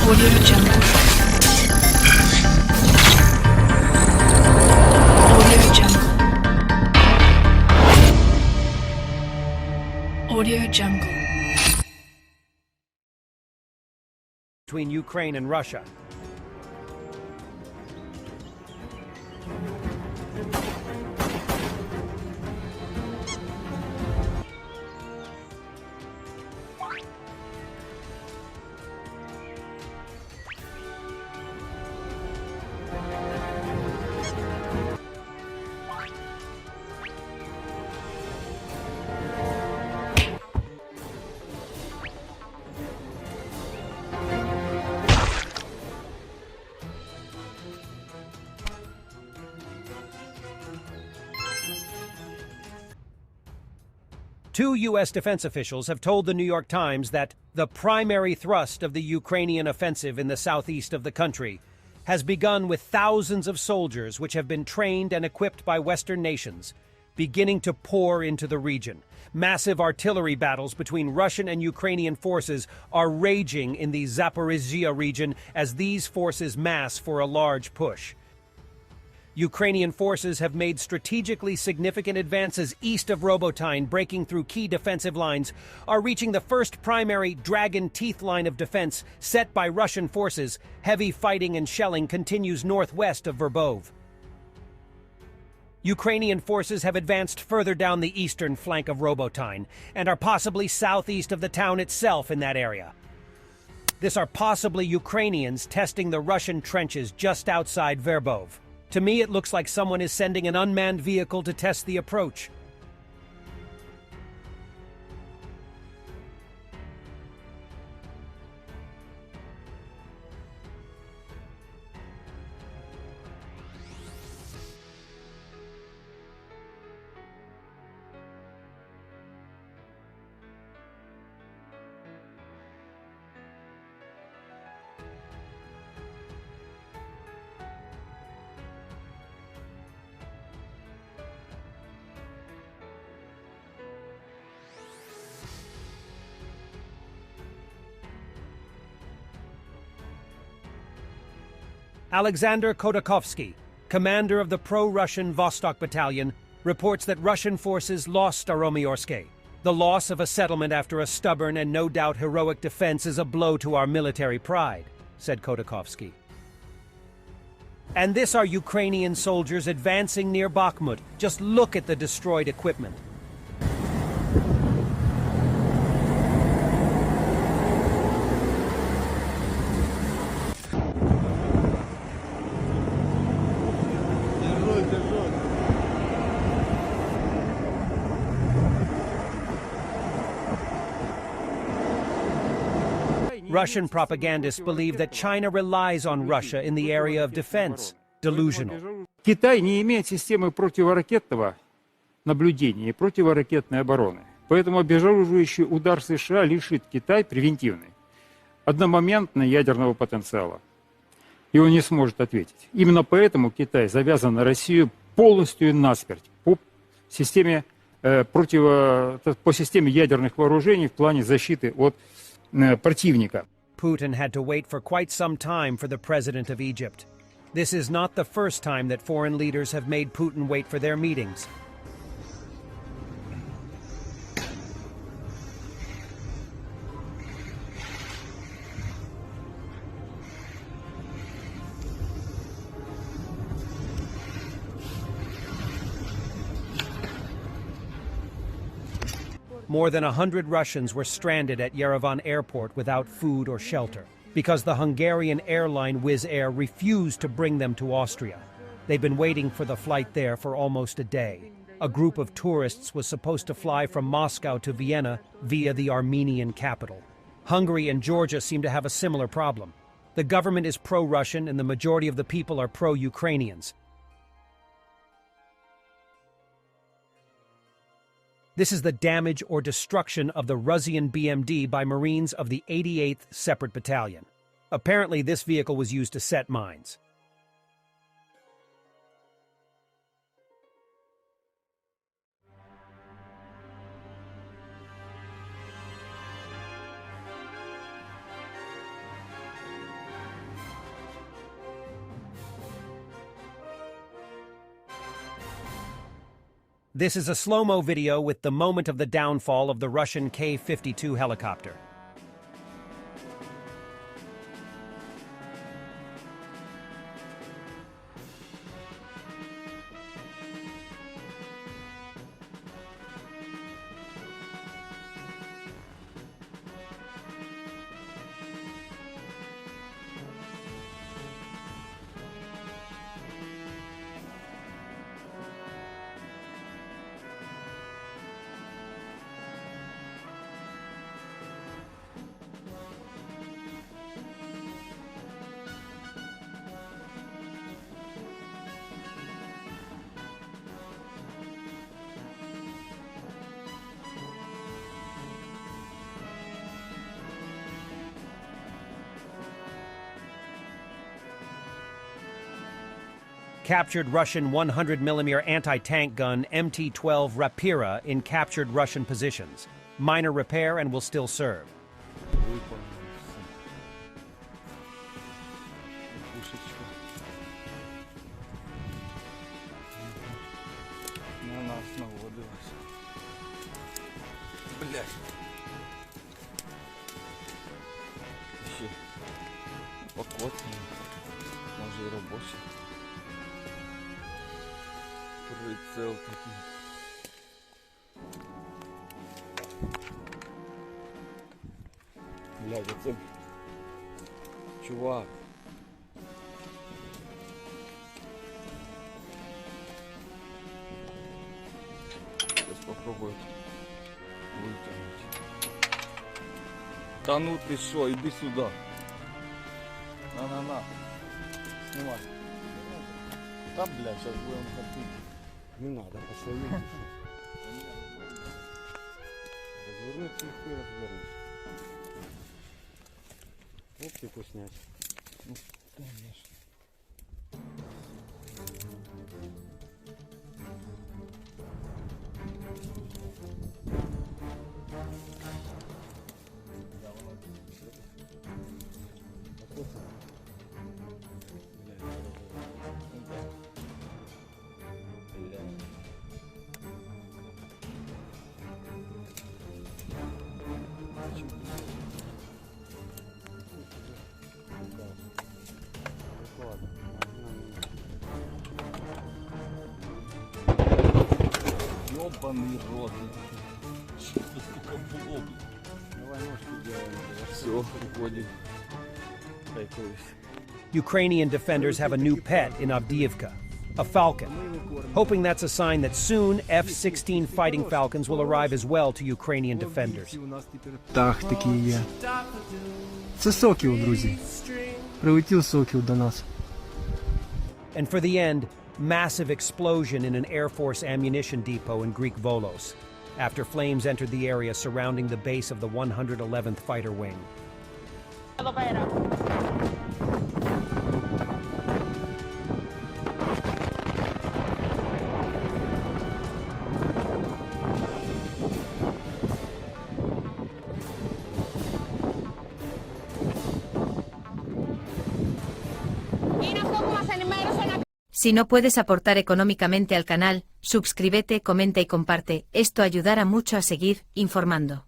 Audio Jungle. Audio Jungle. Audio Jungle. Between Ukraine and Russia. Two U.S. defense officials have told the New York Times that the primary thrust of the Ukrainian offensive in the southeast of the country has begun with thousands of soldiers which have been trained and equipped by Western nations beginning to pour into the region. Massive artillery battles between Russian and Ukrainian forces are raging in the Zaporizhzhia region as these forces mass for a large push. Ukrainian forces have made strategically significant advances east of Robotyne, breaking through key defensive lines, are reaching the first primary Dragon Teeth line of defense set by Russian forces. Heavy fighting and shelling continues northwest of Verbov. Ukrainian forces have advanced further down the eastern flank of Robotyne and are possibly southeast of the town itself in that area. This are possibly Ukrainians testing the Russian trenches just outside Verbov. To me, it looks like someone is sending an unmanned vehicle to test the approach. Alexander Khodakovsky, commander of the pro-Russian Vostok Battalion, reports that Russian forces lost Staromyorsk. The loss of a settlement after a stubborn and no doubt heroic defense is a blow to our military pride, said Khodakovsky. And this are Ukrainian soldiers advancing near Bakhmut. Just look at the destroyed equipment. Russian propagandists believe that China relies on Russia in the area of defense. Delusional. Китай не имеет системы противоракетного наблюдения и противоракетной обороны. Поэтому обезоруживающий удар США лишит Китай превентивный, одномоментно ядерного потенциала. И он не сможет ответить. Именно поэтому Китай завязан на Россию полностью и насмерть по системе ядерных вооружений в плане защиты от противника. Putin had to wait for quite some time for the president of Egypt. This is not the first time that foreign leaders have made Putin wait for their meetings. More than 100 Russians were stranded at Yerevan airport without food or shelter because the Hungarian airline Wizz Air refused to bring them to Austria. They've been waiting for the flight there for almost a day. A group of tourists was supposed to fly from Moscow to Vienna via the Armenian capital. Hungary and Georgia seem to have a similar problem. The government is pro-Russian and the majority of the people are pro-Ukrainians. This is the damage or destruction of the Russian BMD by Marines of the 88th Separate Battalion. Apparently, this vehicle was used to set mines. This is a slow-mo video with the moment of the downfall of the Russian K-52 helicopter. Captured Russian 100mm anti-tank gun MT-12 Rapira in captured Russian positions. Minor repair and will still serve. Може і робочий. Прицел такий. Блядь, оце чувак. Зараз попробую витягнути. Та ну ти що, іди сюди. На. Снимай. Да, блядь, сейчас будем ходить. Не надо, посмотри. Развернуть их и развернуть. Оптику снять. Ну, конечно. Ёбаный рот. Что это такое было? Давай ножки делаем. Все, уходим. Ukrainian defenders have a new pet in Avdiivka, a falcon, hoping that's a sign that soon F-16 fighting falcons will arrive as well to Ukrainian defenders. Так, такі є. Це Сокіл, друзі. Прилетів Сокіл до нас. And for the end, massive explosion in an Air Force ammunition depot in Greek Volos, after flames entered the area surrounding the base of the 111th Fighter Wing. Si no puedes aportar económicamente al canal, suscríbete, comenta y comparte, esto ayudará mucho a seguir informando.